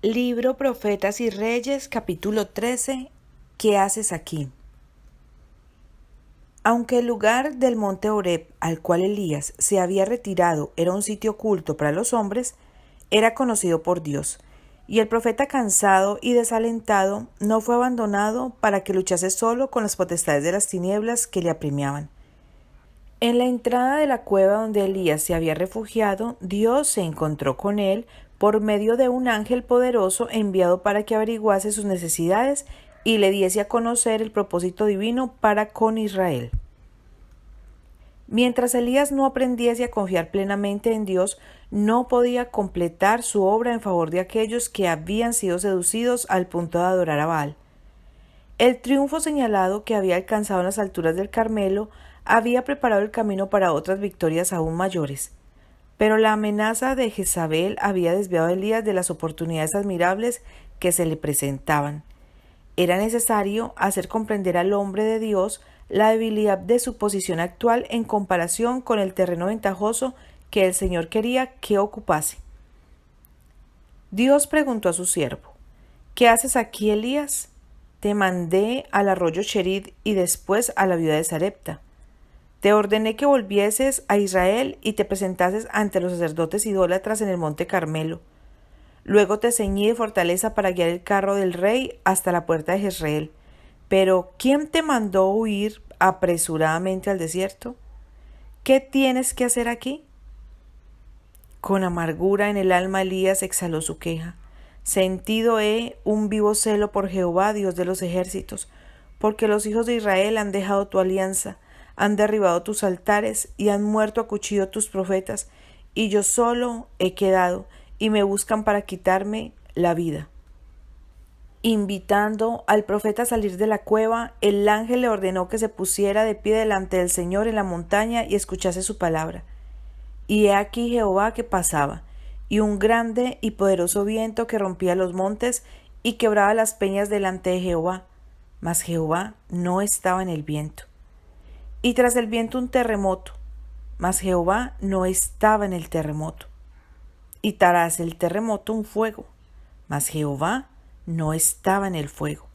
Libro Profetas y Reyes, capítulo 13. ¿Qué haces aquí? Aunque el lugar del monte Horeb al cual Elías se había retirado era un sitio oculto para los hombres, era conocido por Dios, y el profeta, cansado y desalentado, no fue abandonado para que luchase solo con las potestades de las tinieblas que le apremiaban. En la entrada de la cueva donde Elías se había refugiado, Dios se encontró con él por medio de un ángel poderoso enviado para que averiguase sus necesidades y le diese a conocer el propósito divino para con Israel. Mientras Elías no aprendiese a confiar plenamente en Dios, no podía completar su obra en favor de aquellos que habían sido seducidos al punto de adorar a Baal. El triunfo señalado que había alcanzado en las alturas del Carmelo había preparado el camino para otras victorias aún mayores. Pero la amenaza de Jezabel había desviado a Elías de las oportunidades admirables que se le presentaban. Era necesario hacer comprender al hombre de Dios la debilidad de su posición actual en comparación con el terreno ventajoso que el Señor quería que ocupase. Dios preguntó a su siervo: ¿Qué haces aquí, Elías? Te mandé al arroyo Cherid y después a la viuda de Sarepta. Te ordené que volvieses a Israel y te presentases ante los sacerdotes idólatras en el monte Carmelo. Luego te ceñí de fortaleza para guiar el carro del rey hasta la puerta de Jezreel. Pero ¿quién te mandó huir apresuradamente al desierto? ¿Qué tienes que hacer aquí? Con amargura en el alma Elías exhaló su queja. Sentido he un vivo celo por Jehová, Dios de los ejércitos, porque los hijos de Israel han dejado tu alianza, han derribado tus altares y han muerto a cuchillo tus profetas, y yo solo he quedado, y me buscan para quitarme la vida. Invitando al profeta a salir de la cueva, el ángel le ordenó que se pusiera de pie delante del Señor en la montaña y escuchase su palabra. Y he aquí Jehová que pasaba, y un grande y poderoso viento que rompía los montes y quebraba las peñas delante de Jehová. Mas Jehová no estaba en el viento. Y tras el viento un terremoto, mas Jehová no estaba en el terremoto. Y tras el terremoto un fuego, mas Jehová no estaba en el fuego.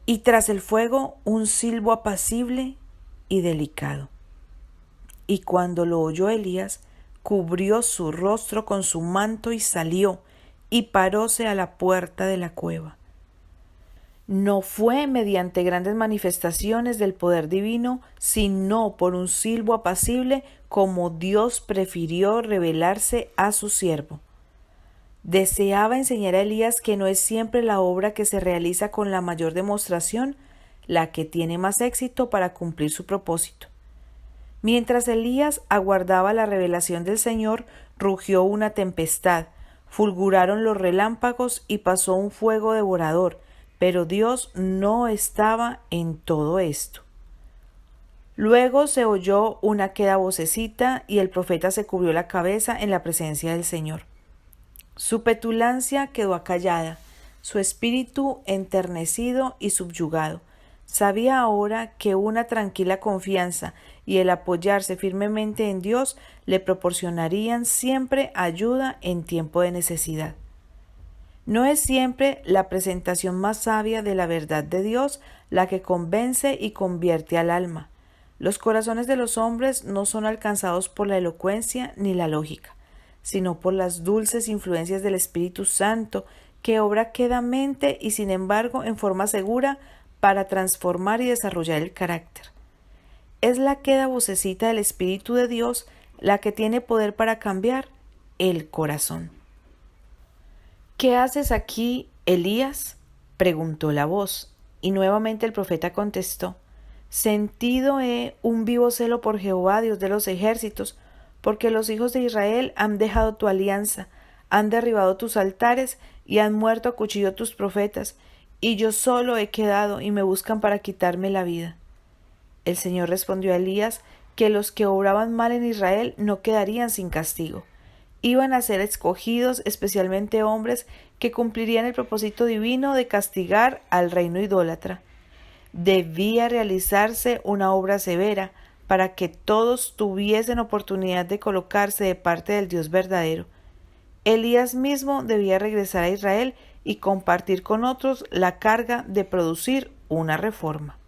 Y tras el fuego un silbo apacible y delicado. Y cuando lo oyó Elías, cubrió su rostro con su manto y salió, y paróse a la puerta de la cueva. No fue mediante grandes manifestaciones del poder divino, sino por un silbo apacible, como Dios prefirió revelarse a su siervo. Deseaba enseñar a Elías que no es siempre la obra que se realiza con la mayor demostración la que tiene más éxito para cumplir su propósito. Mientras Elías aguardaba la revelación del Señor, rugió una tempestad, fulguraron los relámpagos y pasó un fuego devorador, pero Dios no estaba en todo esto. Luego se oyó una queda vocecita y el profeta se cubrió la cabeza en la presencia del Señor. Su petulancia quedó acallada, su espíritu enternecido y subyugado. Sabía ahora que una tranquila confianza y el apoyarse firmemente en Dios le proporcionarían siempre ayuda en tiempo de necesidad. No es siempre la presentación más sabia de la verdad de Dios la que convence y convierte al alma. Los corazones de los hombres no son alcanzados por la elocuencia ni la lógica, sino por las dulces influencias del Espíritu Santo, que obra quedamente y sin embargo en forma segura para transformar y desarrollar el carácter. Es la queda vocecita del Espíritu de Dios la que tiene poder para cambiar el corazón. ¿Qué haces aquí, Elías?, preguntó la voz, y nuevamente el profeta contestó: Sentido he un vivo celo por Jehová, Dios de los ejércitos, porque los hijos de Israel han dejado tu alianza, han derribado tus altares y han muerto a cuchillo tus profetas, y yo solo he quedado y me buscan para quitarme la vida. El Señor respondió a Elías que los que obraban mal en Israel no quedarían sin castigo. Iban a ser escogidos especialmente hombres que cumplirían el propósito divino de castigar al reino idólatra. Debía realizarse una obra severa para que todos tuviesen oportunidad de colocarse de parte del Dios verdadero. Elías mismo debía regresar a Israel y compartir con otros la carga de producir una reforma.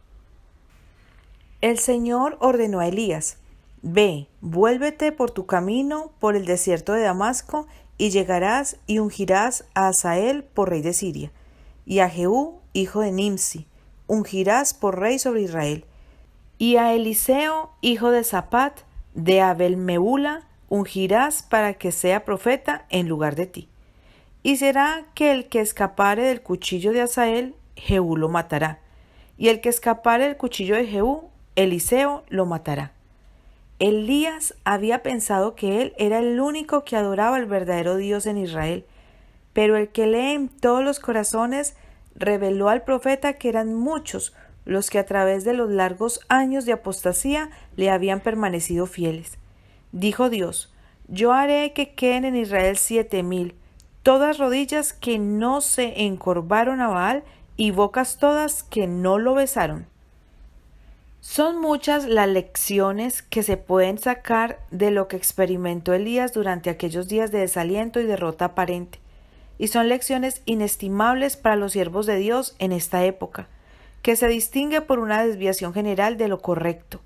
El Señor ordenó a Elías: Ve, vuélvete por tu camino por el desierto de Damasco, y llegarás y ungirás a Hazael por rey de Siria, y a Jehú, hijo de Nimsi, ungirás por rey sobre Israel, y a Eliseo, hijo de Sapat, de Abel-Mehula, ungirás para que sea profeta en lugar de ti. Y será que el que escapare del cuchillo de Hazael, Jehú lo matará, y el que escapare del cuchillo de Jehú, Eliseo lo matará. Elías había pensado que él era el único que adoraba al verdadero Dios en Israel, pero el que lee en todos los corazones reveló al profeta que eran muchos los que a través de los largos años de apostasía le habían permanecido fieles. Dijo Dios: Yo haré que queden en Israel 7,000, todas rodillas que no se encorvaron a Baal y bocas todas que no lo besaron. Son muchas las lecciones que se pueden sacar de lo que experimentó Elías durante aquellos días de desaliento y derrota aparente, y son lecciones inestimables para los siervos de Dios en esta época, que se distingue por una desviación general de lo correcto.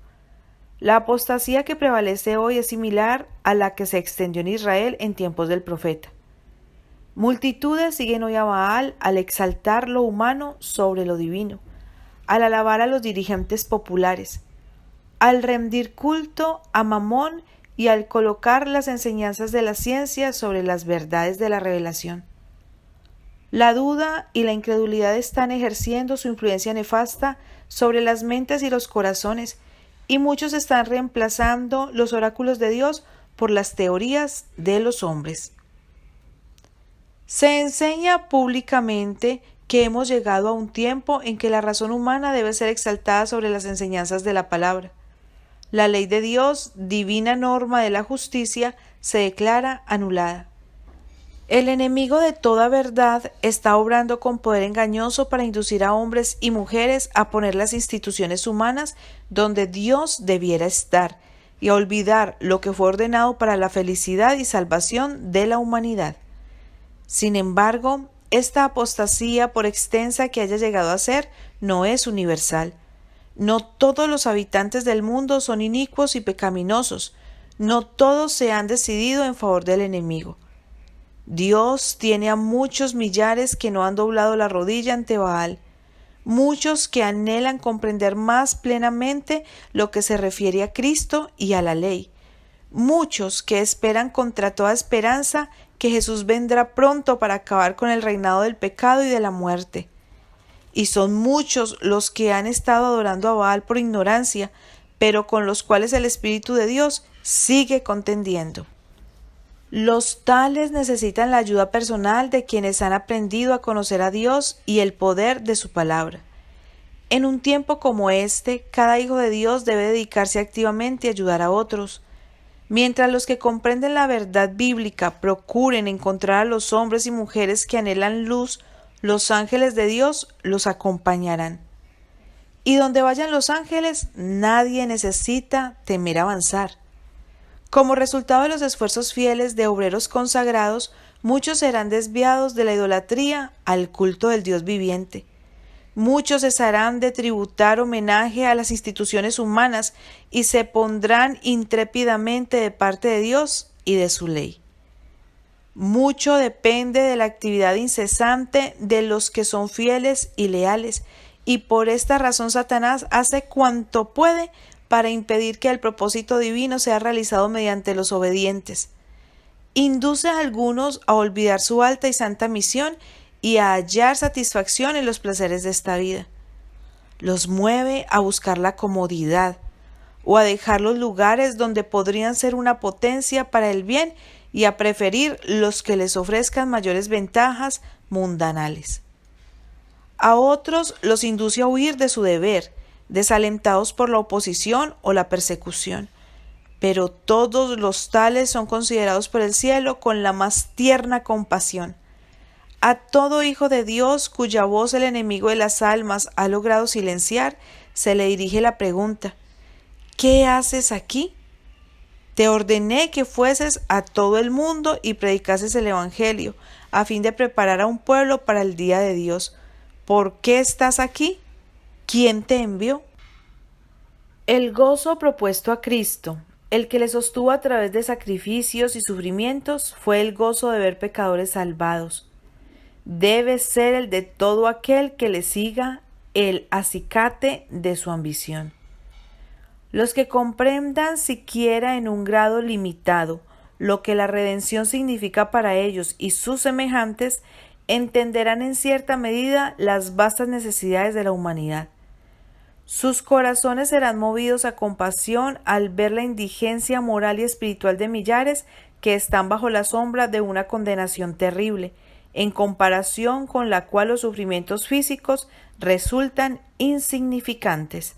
La apostasía que prevalece hoy es similar a la que se extendió en Israel en tiempos del profeta. Multitudes siguen hoy a Baal al exaltar lo humano sobre lo divino, al alabar a los dirigentes populares, al rendir culto a Mamón y al colocar las enseñanzas de la ciencia sobre las verdades de la revelación. La duda y la incredulidad están ejerciendo su influencia nefasta sobre las mentes y los corazones, y muchos están reemplazando los oráculos de Dios por las teorías de los hombres. Se enseña públicamente que hemos llegado a un tiempo en que la razón humana debe ser exaltada sobre las enseñanzas de la palabra. La ley de Dios, divina norma de la justicia, se declara anulada. El enemigo de toda verdad está obrando con poder engañoso para inducir a hombres y mujeres a poner las instituciones humanas donde Dios debiera estar y a olvidar lo que fue ordenado para la felicidad y salvación de la humanidad. Sin embargo, esta apostasía, por extensa que haya llegado a ser, no es universal. No todos los habitantes del mundo son inicuos y pecaminosos. No todos se han decidido en favor del enemigo. Dios tiene a muchos millares que no han doblado la rodilla ante Baal, muchos que anhelan comprender más plenamente lo que se refiere a Cristo y a la ley, muchos que esperan contra toda esperanza que Jesús vendrá pronto para acabar con el reinado del pecado y de la muerte. Y son muchos los que han estado adorando a Baal por ignorancia, pero con los cuales el Espíritu de Dios sigue contendiendo. Los tales necesitan la ayuda personal de quienes han aprendido a conocer a Dios y el poder de su palabra. En un tiempo como este, cada hijo de Dios debe dedicarse activamente a ayudar a otros. Mientras los que comprenden la verdad bíblica procuren encontrar a los hombres y mujeres que anhelan luz, los ángeles de Dios los acompañarán. Y donde vayan los ángeles, nadie necesita temer avanzar. Como resultado de los esfuerzos fieles de obreros consagrados, muchos serán desviados de la idolatría al culto del Dios viviente. Muchos cesarán de tributar homenaje a las instituciones humanas y se pondrán intrépidamente de parte de Dios y de su ley. Mucho depende de la actividad incesante de los que son fieles y leales, y por esta razón Satanás hace cuanto puede para impedir que el propósito divino sea realizado mediante los obedientes. Induce a algunos a olvidar su alta y santa misión y a hallar satisfacción en los placeres de esta vida. Los mueve a buscar la comodidad o a dejar los lugares donde podrían ser una potencia para el bien y a preferir los que les ofrezcan mayores ventajas mundanales. A otros los induce a huir de su deber, desalentados por la oposición o la persecución. Pero todos los tales son considerados por el cielo con la más tierna compasión. A todo hijo de Dios cuya voz el enemigo de las almas ha logrado silenciar, se le dirige la pregunta: ¿qué haces aquí? Te ordené que fueses a todo el mundo y predicases el Evangelio, a fin de preparar a un pueblo para el día de Dios. ¿Por qué estás aquí? ¿Quién te envió? El gozo propuesto a Cristo, el que le sostuvo a través de sacrificios y sufrimientos, fue el gozo de ver pecadores salvados. Debe ser el de todo aquel que le siga el acicate de su ambición. Los que comprendan siquiera en un grado limitado lo que la redención significa para ellos y sus semejantes, entenderán en cierta medida las vastas necesidades de la humanidad. Sus corazones serán movidos a compasión al ver la indigencia moral y espiritual de millares que están bajo la sombra de una condenación terrible, en comparación con la cual los sufrimientos físicos resultan insignificantes.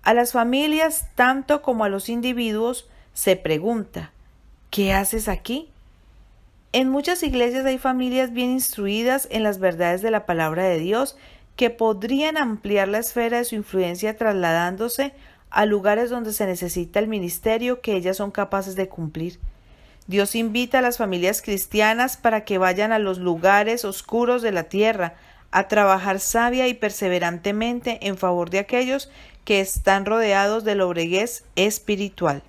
A las familias, tanto como a los individuos, se pregunta: ¿qué haces aquí? En muchas iglesias hay familias bien instruidas en las verdades de la palabra de Dios que podrían ampliar la esfera de su influencia trasladándose a lugares donde se necesita el ministerio que ellas son capaces de cumplir. Dios invita a las familias cristianas para que vayan a los lugares oscuros de la tierra a trabajar sabia y perseverantemente en favor de aquellos que están rodeados de lobreguez espiritual.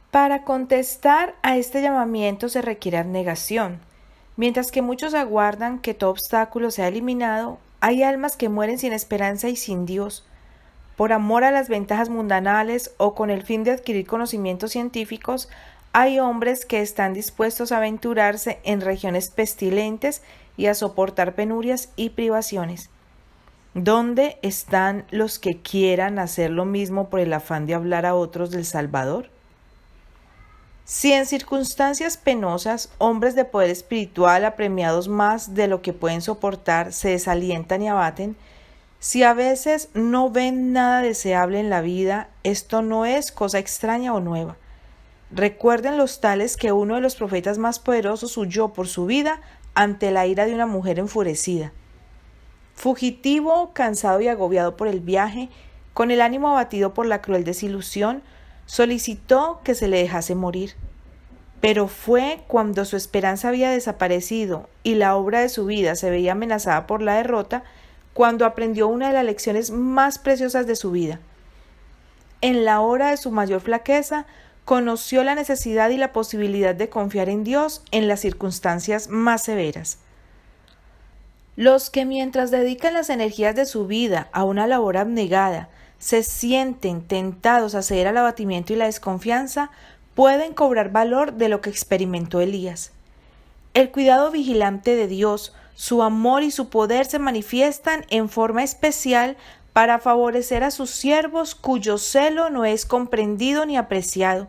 Para contestar a este llamamiento se requiere abnegación. Mientras que muchos aguardan que todo obstáculo sea eliminado, hay almas que mueren sin esperanza y sin Dios. Por amor a las ventajas mundanales o con el fin de adquirir conocimientos científicos, hay hombres que están dispuestos a aventurarse en regiones pestilentes y a soportar penurias y privaciones. ¿Dónde están los que quieran hacer lo mismo por el afán de hablar a otros del Salvador? Si en circunstancias penosas, hombres de poder espiritual apremiados más de lo que pueden soportar se desalientan y abaten, si a veces no ven nada deseable en la vida, esto no es cosa extraña o nueva. Recuerden los tales que uno de los profetas más poderosos huyó por su vida ante la ira de una mujer enfurecida. Fugitivo, cansado y agobiado por el viaje, con el ánimo abatido por la cruel desilusión, solicitó que se le dejase morir. Pero fue cuando su esperanza había desaparecido y la obra de su vida se veía amenazada por la derrota, cuando aprendió una de las lecciones más preciosas de su vida. En la hora de su mayor flaqueza, conoció la necesidad y la posibilidad de confiar en Dios en las circunstancias más severas. Los que mientras dedican las energías de su vida a una labor abnegada, se sienten tentados a ceder al abatimiento y la desconfianza, pueden cobrar valor de lo que experimentó Elías. El cuidado vigilante de Dios, su amor y su poder se manifiestan en forma especial para favorecer a sus siervos cuyo celo no es comprendido ni apreciado,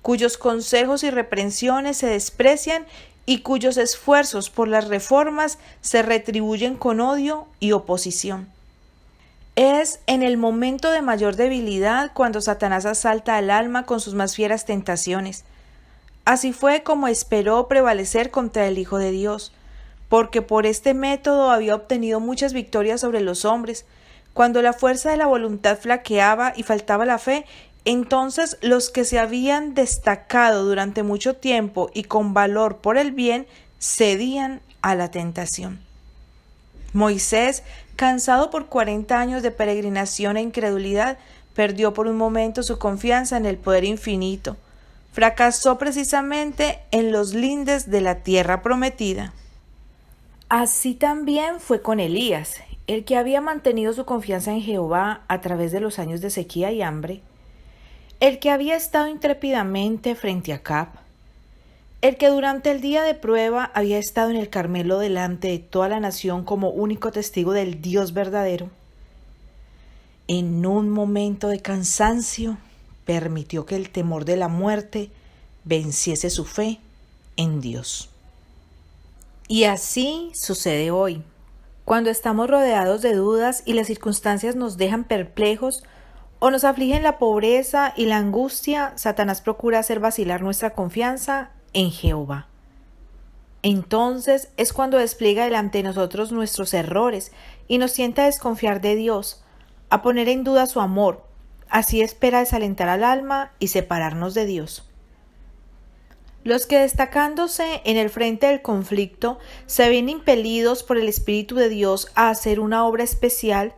cuyos consejos y reprensiones se desprecian y cuyos esfuerzos por las reformas se retribuyen con odio y oposición. Es en el momento de mayor debilidad cuando Satanás asalta al alma con sus más fieras tentaciones. Así fue como esperó prevalecer contra el Hijo de Dios, porque por este método había obtenido muchas victorias sobre los hombres. Cuando la fuerza de la voluntad flaqueaba y faltaba la fe, entonces los que se habían destacado durante mucho tiempo y con valor por el bien, cedían a la tentación. Moisés, cansado por 40 años de peregrinación e incredulidad, perdió por un momento su confianza en el poder infinito. Fracasó precisamente en los lindes de la tierra prometida. Así también fue con Elías, el que había mantenido su confianza en Jehová a través de los años de sequía y hambre, el que había estado intrépidamente frente a Acab, el que durante el día de prueba había estado en el Carmelo delante de toda la nación como único testigo del Dios verdadero. En un momento de cansancio, permitió que el temor de la muerte venciese su fe en Dios. Y así sucede hoy. Cuando estamos rodeados de dudas y las circunstancias nos dejan perplejos o nos afligen la pobreza y la angustia, Satanás procura hacer vacilar nuestra confianza en Jehová. Entonces es cuando despliega delante de nosotros nuestros errores y nos sienta a desconfiar de Dios, a poner en duda su amor, Así espera desalentar al alma y separarnos de Dios. Los que destacándose en el frente del conflicto se ven impelidos por el Espíritu de Dios a hacer una obra especial,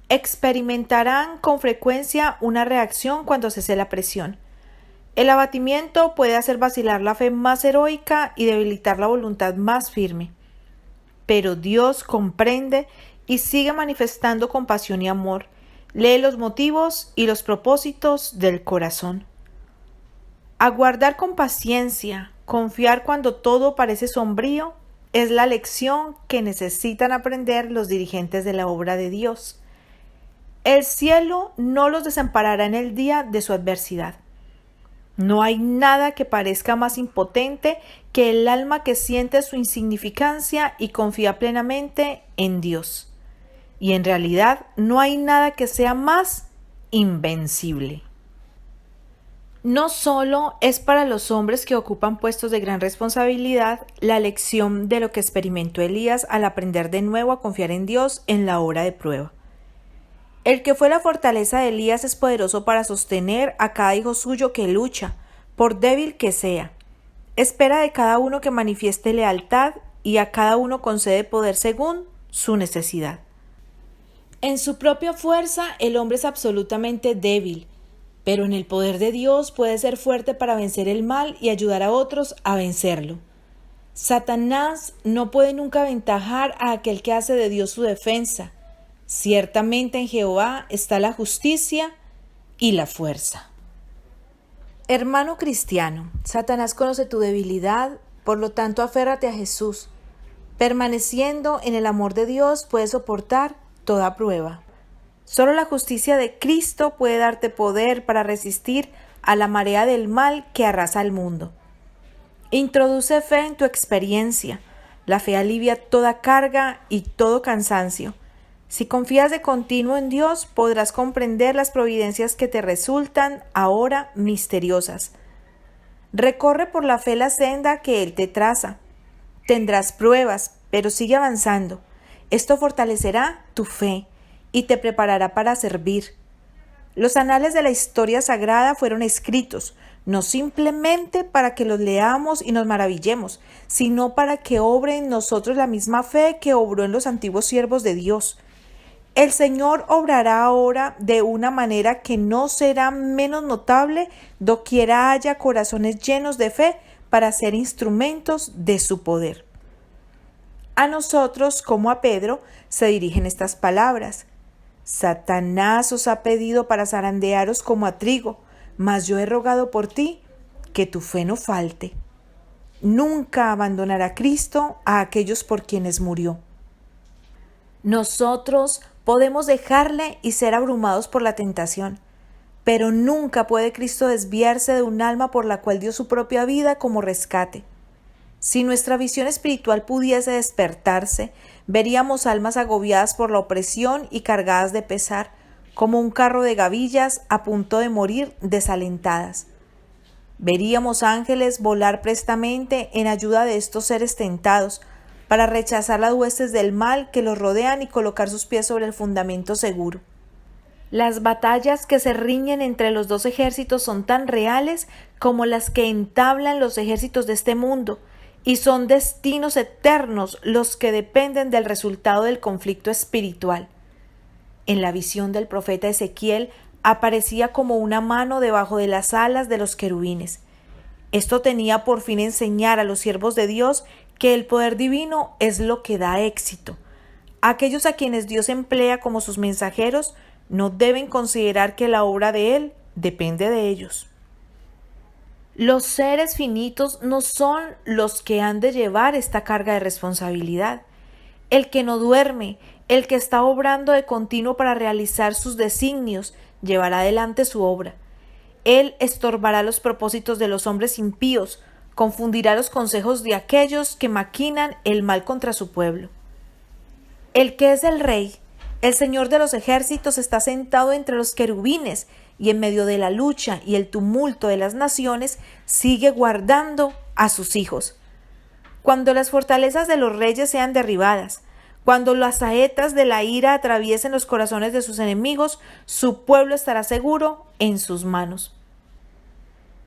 experimentarán con frecuencia una reacción cuando cese la presión. El abatimiento puede hacer vacilar la fe más heroica y debilitar la voluntad más firme. Pero Dios comprende y sigue manifestando compasión y amor. Lee los motivos y los propósitos del corazón. Aguardar con paciencia, confiar cuando todo parece sombrío, es la lección que necesitan aprender los dirigentes de la obra de Dios. El cielo no los desamparará en el día de su adversidad. No hay nada que parezca más impotente que el alma que siente su insignificancia y confía plenamente en Dios. Y en realidad no hay nada que sea más invencible. No solo es para los hombres que ocupan puestos de gran responsabilidad la lección de lo que experimentó Elías al aprender de nuevo a confiar en Dios en la hora de prueba. El que fue la fortaleza de Elías es poderoso para sostener a cada hijo suyo que lucha, por débil que sea. Espera de cada uno que manifieste lealtad y a cada uno concede poder según su necesidad. En su propia fuerza el hombre es absolutamente débil, pero en el poder de Dios puede ser fuerte para vencer el mal y ayudar a otros a vencerlo. Satanás no puede nunca aventajar a aquel que hace de Dios su defensa. Ciertamente en Jehová está la justicia y la fuerza. Hermano cristiano, Satanás conoce tu debilidad, por lo tanto aférrate a Jesús. Permaneciendo en el amor de Dios puedes soportar toda prueba. Solo la justicia de Cristo puede darte poder para resistir a la marea del mal que arrasa el mundo. Introduce fe en tu experiencia. La fe alivia toda carga y todo cansancio. Si confías de continuo en Dios, podrás comprender las providencias que te resultan ahora misteriosas. Recorre por la fe la senda que Él te traza. Tendrás pruebas, pero sigue avanzando. Esto fortalecerá tu fe y te preparará para servir. Los anales de la historia sagrada fueron escritos, no simplemente para que los leamos y nos maravillemos, sino para que obre en nosotros la misma fe que obró en los antiguos siervos de Dios. El Señor obrará ahora de una manera que no será menos notable doquiera haya corazones llenos de fe para ser instrumentos de su poder. A nosotros, como a Pedro, se dirigen estas palabras. Satanás os ha pedido para zarandearos como a trigo, mas yo he rogado por ti que tu fe no falte. Nunca abandonará Cristo a aquellos por quienes murió. Nosotros podemos dejarle y ser abrumados por la tentación, pero nunca puede Cristo desviarse de un alma por la cual dio su propia vida como rescate. Si nuestra visión espiritual pudiese despertarse, veríamos almas agobiadas por la opresión y cargadas de pesar, como un carro de gavillas a punto de morir desalentadas. Veríamos ángeles volar prestamente en ayuda de estos seres tentados, para rechazar las huestes del mal que los rodean y colocar sus pies sobre el fundamento seguro. Las batallas que se riñen entre los dos ejércitos son tan reales como las que entablan los ejércitos de este mundo, y son destinos eternos los que dependen del resultado del conflicto espiritual. En la visión del profeta Ezequiel aparecía como una mano debajo de las alas de los querubines. Esto tenía por fin enseñar a los siervos de Dios que el poder divino es lo que da éxito. Aquellos a quienes Dios emplea como sus mensajeros no deben considerar que la obra de Él depende de ellos. Los seres finitos no son los que han de llevar esta carga de responsabilidad. El que no duerme, el que está obrando de continuo para realizar sus designios, llevará adelante su obra. Él estorbará los propósitos de los hombres impíos, confundirá los consejos de aquellos que maquinan el mal contra su pueblo. El que es el Rey, el Señor de los ejércitos, está sentado entre los querubines y en medio de la lucha y el tumulto de las naciones sigue guardando a sus hijos. Cuando las fortalezas de los reyes sean derribadas, Cuando las saetas de la ira atraviesen los corazones de sus enemigos, su pueblo estará seguro en sus manos.